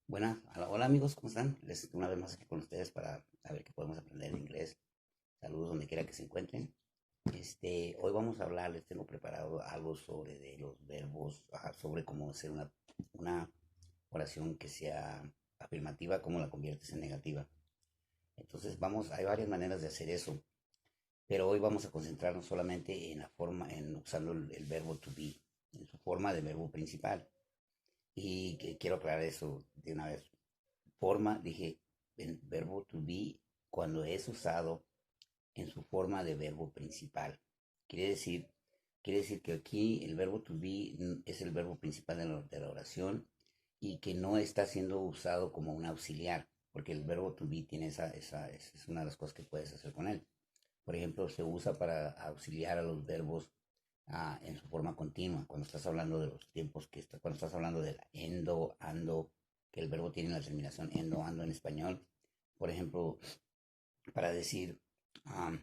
Hola amigos, ¿cómo están? Una vez más aquí con ustedes para ver qué podemos aprender en inglés. Saludos donde quiera que se encuentren. Hoy vamos a hablar, les tengo preparado algo sobre de los verbos, sobre cómo hacer una oración que sea afirmativa, cómo la conviertes en negativa. Entonces hay varias maneras de hacer eso, pero hoy vamos a concentrarnos solamente en la forma, en usando el verbo to be, en su forma de verbo principal. Y quiero aclarar eso de una vez. Forma, dije, el verbo to be cuando es usado en su forma de verbo principal. Quiere decir, quiere decir que aquí el verbo to be es el verbo principal de la oración y que no está siendo usado como un auxiliar, porque el verbo to be tiene es una de las cosas que puedes hacer con él. Por ejemplo, se usa para auxiliar a los verbos en su forma continua, cuando estás hablando de los tiempos cuando estás hablando del endo, ando, que el verbo tiene la terminación endo, ando en español. Por ejemplo, para decir, um,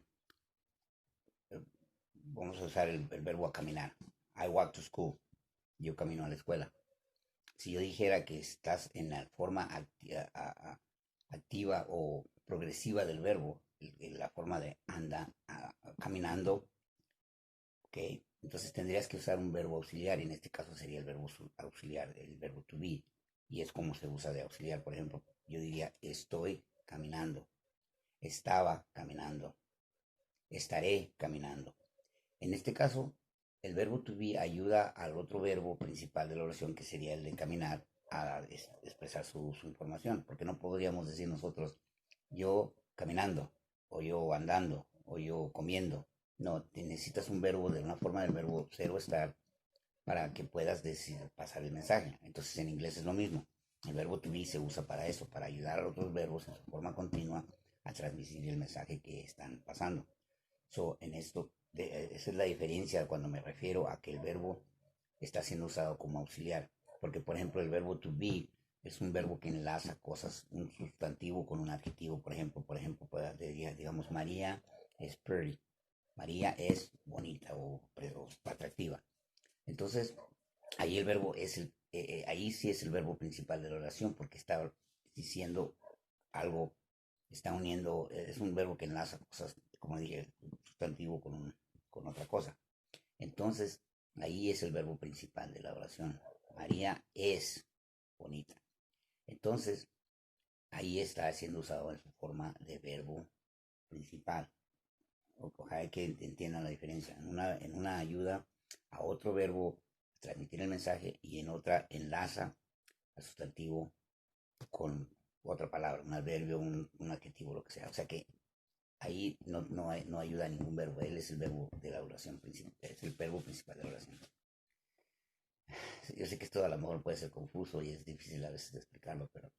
vamos a usar el verbo a caminar. I walk to school. Yo camino a la escuela. Si yo dijera que estás en la forma activa o progresiva del verbo, en la forma de anda, caminando, ¿ok? Entonces tendrías que usar un verbo auxiliar y en este caso sería el verbo auxiliar, el verbo to be. Y es como se usa de auxiliar. Por ejemplo, yo diría estoy caminando, estaba caminando, estaré caminando. En este caso, el verbo to be ayuda al otro verbo principal de la oración que sería el de caminar a expresar su información. Porque no podríamos decir nosotros yo caminando, o yo andando, o yo comiendo. No, necesitas un verbo de una forma del verbo ser o estar para que puedas decir, pasar el mensaje. Entonces en inglés es lo mismo. El verbo to be se usa para eso, para ayudar a otros verbos en su forma continua a transmitir el mensaje que están pasando. En esto, esa es la diferencia cuando me refiero a que el verbo está siendo usado como auxiliar. Porque, por ejemplo, el verbo to be es un verbo que enlaza cosas, un sustantivo con un adjetivo. Por ejemplo, digamos, María es pretty. María es bonita o atractiva. Entonces, ahí el verbo es ahí sí es el verbo principal de la oración porque está diciendo algo, está uniendo, es un verbo que enlaza cosas, como dije, sustantivo con otra cosa. Entonces, ahí es el verbo principal de la oración. María es bonita. Entonces, ahí está siendo usado en su forma de verbo principal. Ojalá que entiendan la diferencia. En una ayuda a otro verbo a transmitir el mensaje y en otra enlaza al sustantivo con otra palabra, un adverbio, un adjetivo, lo que sea. O sea que ahí no ayuda a ningún verbo. Él es el verbo de la oración principal, es el verbo principal de la oración. Yo sé que esto a lo mejor puede ser confuso y es difícil a veces de explicarlo, pero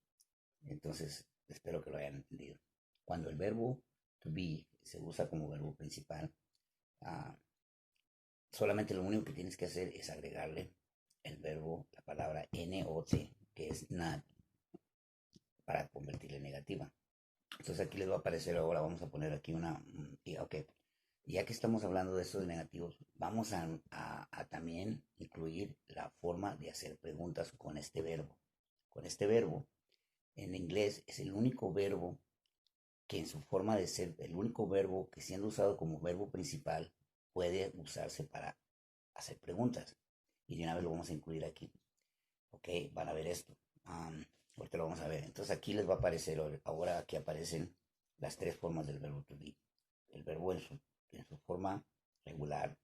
entonces espero que lo hayan entendido. Cuando el verbo to be se usa como verbo principal, uh, solamente lo único que tienes que hacer es agregarle el verbo, la palabra not, que es not, para convertirla en negativa. Entonces aquí les va a aparecer ahora, vamos a poner aquí ok, ya que estamos hablando de esto de negativos, vamos a también incluir la forma de hacer preguntas con este verbo. Con este verbo, en inglés es el único verbo que en su forma de ser, el único verbo que siendo usado como verbo principal puede usarse para hacer preguntas. Y de una vez lo vamos a incluir aquí. Ok, van a ver esto. Ahorita lo vamos a ver. Entonces aquí les va a aparecer, ahora aquí aparecen las tres formas del verbo to be. El verbo en su forma regular.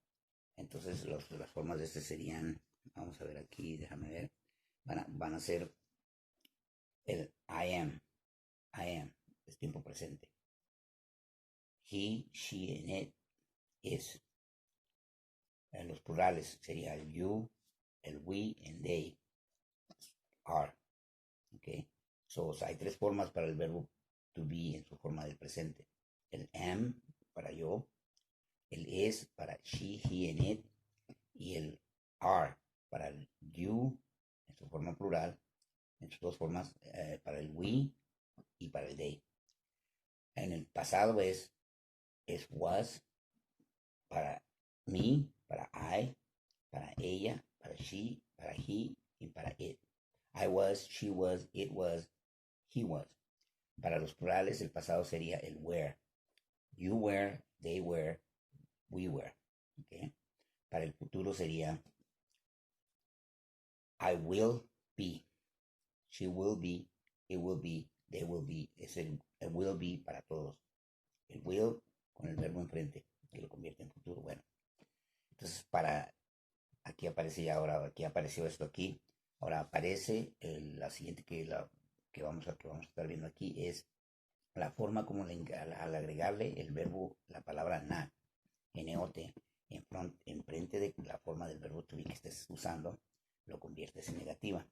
Entonces las formas de este serían, vamos a ver aquí, déjame ver, van a ser el I am, es tiempo presente. He, she, and it es, en los plurales sería el you, el we, and they are. Okay. So, hay tres formas para el verbo to be en su forma del presente. El am para yo, el is para she, he, and it, y el are para el you en su forma plural, en sus dos formas, para el we y para el they. En el pasado es was para me, para I, para ella, para she, para he y para it. I was, she was, it was, he was. Para los plurales, el pasado sería el were. You were, they were, we were. Okay. Para el futuro sería I will be, she will be, it will be, they will be. Es el will be para todos. El will con el verbo enfrente, que lo convierte en futuro. Bueno, entonces aquí aparece ya ahora, aquí apareció esto aquí. Ahora aparece la siguiente que vamos a estar viendo aquí es la forma como al agregarle el verbo, la palabra not, N-O-T, enfrente de la forma del verbo to be que estés usando, lo conviertes en negativa.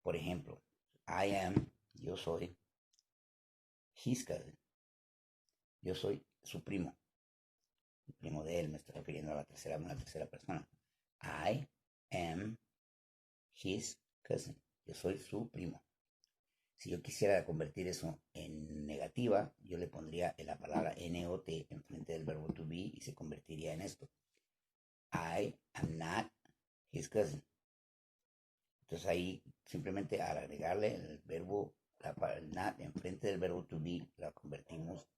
Por ejemplo, I am, yo soy, his cousin, yo soy su primo, el primo de él, me estoy refiriendo a una tercera persona. I am his cousin, yo soy su primo. Si yo quisiera convertir eso en negativa, yo le pondría la palabra not enfrente del verbo to be y se convertiría en esto. I am not his cousin. Entonces ahí simplemente al agregarle el verbo, el not enfrente del verbo to be, la convertimos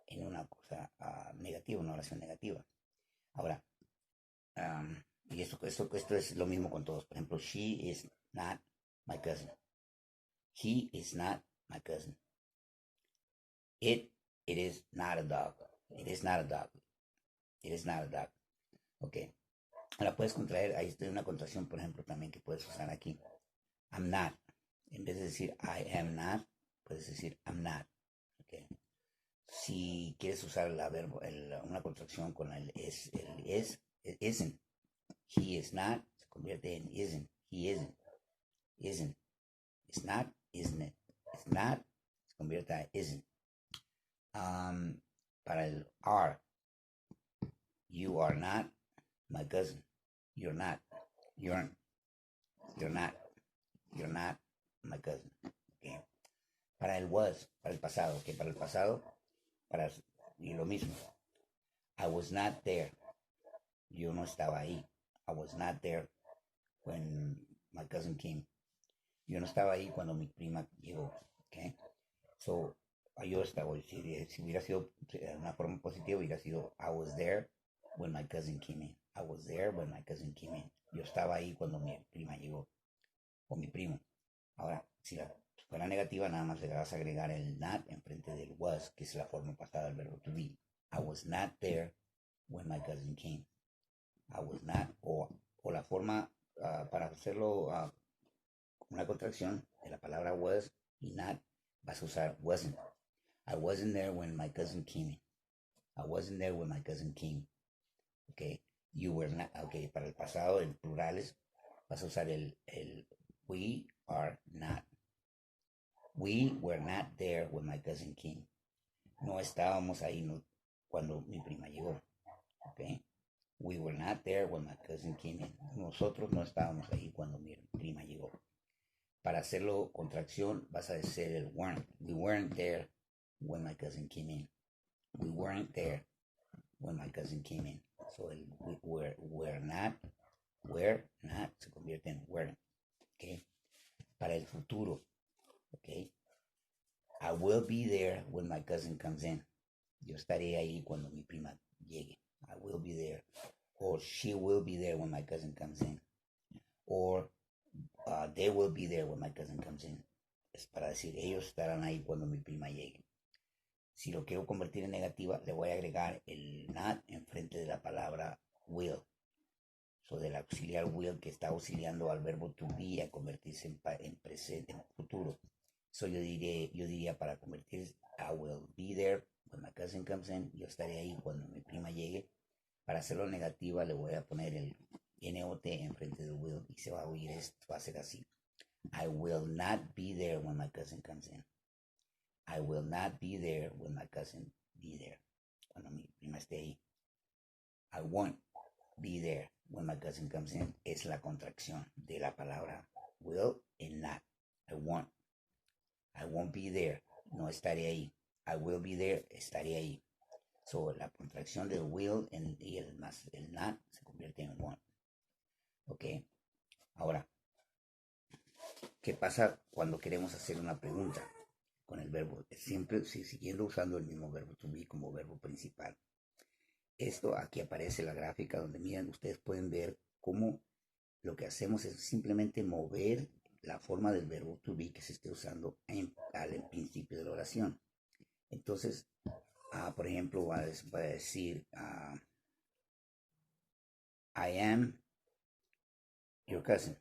en una cosa negativa, una oración negativa. Ahora, y esto es lo mismo con todos. Por ejemplo, she is not my cousin. He is not my cousin. It is not a dog. It is not a dog. It is not a dog. Ok. La puedes contraer. Ahí está una contracción, por ejemplo, también que puedes usar aquí. I'm not. En vez de decir I am not, puedes decir I'm not. Ok. Si quieres usar una contracción con el isn't. He is not se convierte en isn't. He isn't. Isn't. It's not, isn't it? It's not se convierte a isn't. Para el are, you are not my cousin. You're not. You're not. You're not my cousin. Okay. Para el was, para el pasado. Okay. Para el pasado, y lo mismo. I was not there. Yo no estaba ahí. I was not there when my cousin came. Yo no estaba ahí cuando mi prima llegó. Okay. So, yo estaba, si hubiera sido una forma positiva, hubiera sido I was there when my cousin came in. I was there when my cousin came in. Yo estaba ahí cuando mi prima llegó. O mi primo. Ahora, si fuera negativa, nada más le vas a agregar el not enfrente del was, que es la forma pasada del verbo to be. I was not there when my cousin came. I was not, o la forma para hacerlo una contracción de la palabra was y not, vas a usar wasn't. I wasn't there when my cousin came in. I wasn't there when my cousin came. Okay. You were not. Okay. Para el pasado, en plurales, vas a usar el we are not. We were not there when my cousin came. No estábamos ahí cuando mi prima llegó. Okay. We were not there when my cousin came in. Nosotros no estábamos ahí cuando mi prima llegó. Para hacerlo contracción, vas a decir el weren't. We weren't there when my cousin came in. We weren't there when my cousin came in. So el were not se convierte en weren't. Okay. Para el futuro, okay. I will be there when my cousin comes in. Yo estaré ahí cuando mi prima llegue. I will be there. Or she will be there when my cousin comes in. Or they will be there when my cousin comes in. Es para decir, ellos estarán ahí cuando mi prima llegue. Si lo quiero convertir en negativa, le voy a agregar el not enfrente de la palabra will. So del auxiliar will que está auxiliando al verbo to be a convertirse en presente, en futuro. So yo diría para convertir I will be there when my cousin comes in. Yo estaré ahí cuando mi prima llegue. Para hacerlo negativa le voy a poner el not enfrente del will y se va a oír esto, va a ser así. I will not be there when my cousin comes in. I will not be there when my cousin be there. Cuando mi prima esté ahí. I won't be there when my cousin comes in. Es la contracción de la palabra will and not. I won't. I won't be there. No estaré ahí. I will be there. Estaré ahí. So la contracción del will y el más el not se convierte en won't. Ok. Ahora, ¿Qué pasa cuando queremos hacer una pregunta con el verbo? Siempre siguiendo usando el mismo verbo to be como verbo principal. Esto aquí aparece la gráfica donde miren, ustedes pueden ver cómo lo que hacemos es simplemente mover la forma del verbo to be que se esté usando al principio de la oración. Entonces, por ejemplo, voy a decir, I am your cousin.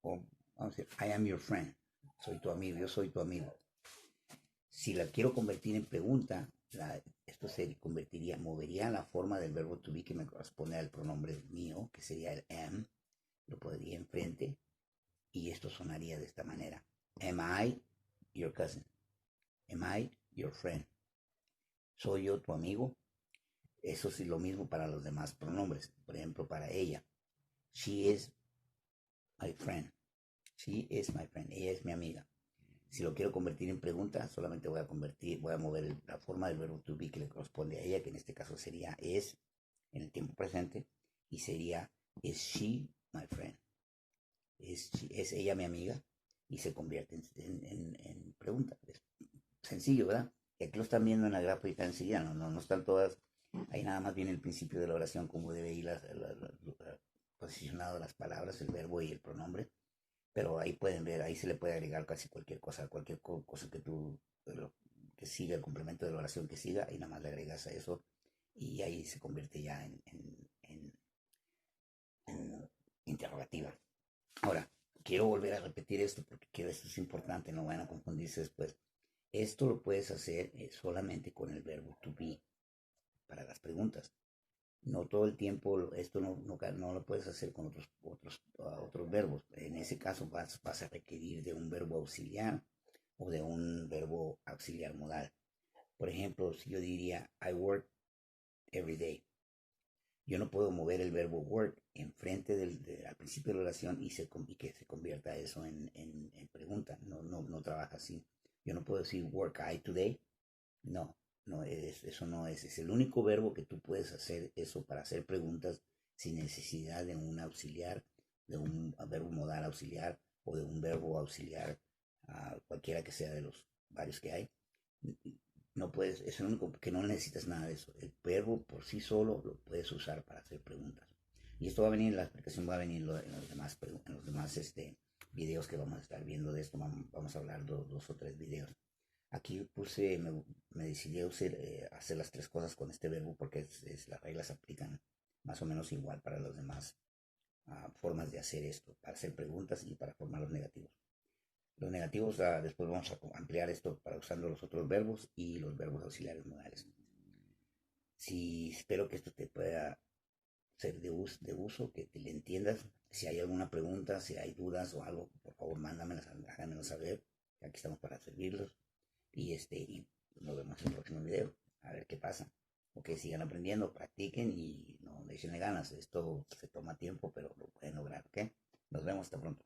O vamos a decir, I am your friend. Soy tu amigo, yo soy tu amigo. Si la quiero convertir en pregunta, esto se convertiría, movería la forma del verbo to be que me corresponde al pronombre mío, que sería el am, lo pondría enfrente y esto sonaría de esta manera. Am I your cousin? Am I your friend? ¿Soy yo tu amigo? Eso sí, lo mismo para los demás pronombres. Por ejemplo, para ella. She is my friend. She is my friend. Ella es mi amiga. Si lo quiero convertir en pregunta, solamente voy a mover la forma del verbo to be que le corresponde a ella, que en este caso sería es en el tiempo presente, y sería is she my friend? ¿Es ella mi amiga? Y se convierte en pregunta. Es sencillo, ¿verdad? Y aquí lo están viendo en la gráfica enseguida, no están todas. Ahí nada más viene el principio de la oración, cómo debe ir posicionado las palabras, el verbo y el pronombre. Pero ahí pueden ver, ahí se le puede agregar casi cualquier cosa que que siga el complemento de la oración que siga, y nada más le agregas a eso y ahí se convierte ya en interrogativa. Ahora, quiero volver a repetir esto porque esto es importante, no van a confundirse después. Esto lo puedes hacer solamente con el verbo to be para las preguntas. No todo el tiempo, esto no lo puedes hacer con otros verbos. En ese caso vas a requerir de un verbo auxiliar o de un verbo auxiliar modal. Por ejemplo, si yo diría I work every day, yo no puedo mover el verbo work enfrente al principio de la oración y que se convierta eso en pregunta. No trabaja así. Yo no puedo decir work I today. No, eso no es el único verbo que tú puedes hacer eso para hacer preguntas sin necesidad de un auxiliar, de un verbo modal auxiliar o de un verbo auxiliar, cualquiera que sea de los varios que hay. No puedes, es el único que no necesitas nada de eso. El verbo por sí solo lo puedes usar para hacer preguntas. Y esto va a venir, la explicación va a venir en los demás videos que vamos a estar viendo de esto. Vamos a hablar dos o tres videos. Aquí me decidí a hacer las tres cosas con este verbo porque las reglas se aplican más o menos igual para las demás formas de hacer esto, para hacer preguntas y para formar los negativos. Los negativos, después vamos a ampliar esto para usando los otros verbos y los verbos auxiliares modales. Si espero que esto te pueda ser de uso, que te le entiendas. Si hay alguna pregunta, si hay dudas o algo, por favor, háganmelo saber. Aquí estamos para servirlos. Y nos vemos en el próximo video. A ver qué pasa. Ok, sigan aprendiendo, practiquen y no le echen ganas. Esto se toma tiempo, pero lo pueden lograr. Ok, nos vemos hasta pronto.